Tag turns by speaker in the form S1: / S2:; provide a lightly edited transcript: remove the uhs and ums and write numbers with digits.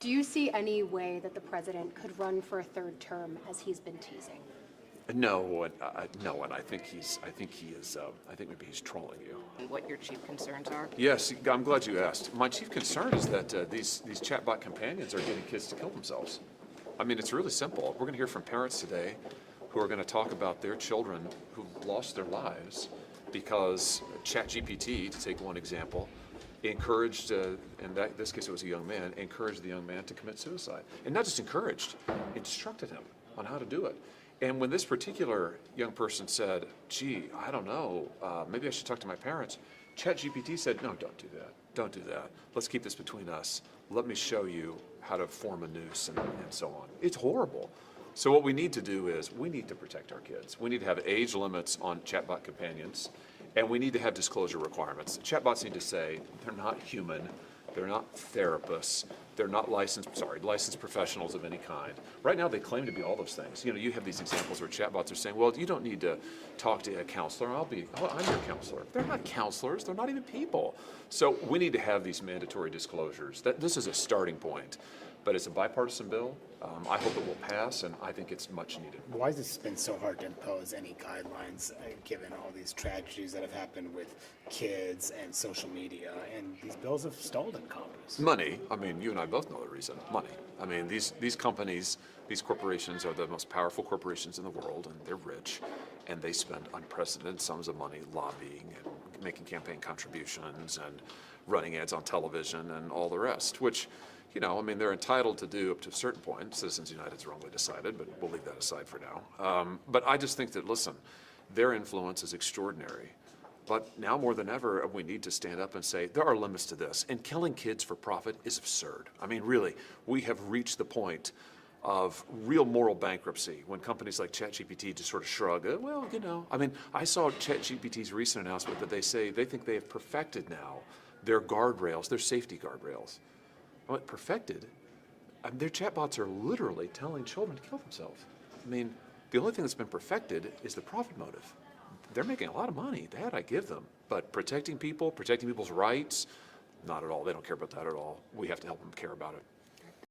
S1: Do you see any way that the president could run for a third term as he's been teasing?
S2: No, and I think maybe he's trolling you.
S3: What your chief concerns are?
S2: Yes, I'm glad you asked. My chief concern is that these chatbot companions are getting kids to kill themselves. I mean, it's really simple. We're going to hear from parents today who are going to talk about their children who've lost their lives because ChatGPT, to take one example, encouraged, in this case it was a young man, encouraged the young man to commit suicide. And not just encouraged, instructed him on how to do it. And when this particular young person said, gee, I don't know, maybe I should talk to my parents, ChatGPT said, no, don't do that. Don't do that. Let's keep this between us. Let me show you how to form a noose and so on. It's horrible. So what we need to do is we need to protect our kids. We need to have age limits on chatbot companions, and we need to have disclosure requirements. Chatbots need to say they're not human, they're not therapists, they're not licensed professionals of any kind. Right now they claim to be all those things. You know, you have these examples where chatbots are saying, well, you don't need to talk to a counselor, I'm your counselor. They're not counselors, they're not even people. So we need to have these mandatory disclosures. This is a starting point, but it's a bipartisan bill. I hope it will pass, and I think it's much needed.
S4: Why has it been so hard to impose any guidelines given all these tragedies that have happened with kids and social media? And these bills have stalled in Congress.
S2: Money. I mean, you and I both know the reason. Money. I mean, these companies, these corporations are the most powerful corporations in the world, and they're rich, and they spend unprecedented sums of money lobbying and making campaign contributions and running ads on television and all the rest, which, you know, I mean, they're entitled to do up to a certain point. Citizens United's wrongly decided, but we'll leave that aside for now. But I just think that, listen, their influence is extraordinary. But now more than ever, we need to stand up and say, there are limits to this. And killing kids for profit is absurd. I mean, really, we have reached the point of real moral bankruptcy when companies like ChatGPT just sort of shrug, well, you know. I mean, I saw ChatGPT's recent announcement that they say they think they have perfected now their guardrails, their safety guardrails. Perfected. I mean, their chatbots are literally telling children to kill themselves. I mean, the only thing that's been perfected is the profit motive. They're making a lot of money. That I give them. But protecting people, protecting people's rights, not at all. They don't care about that at all. We have to help them care about it.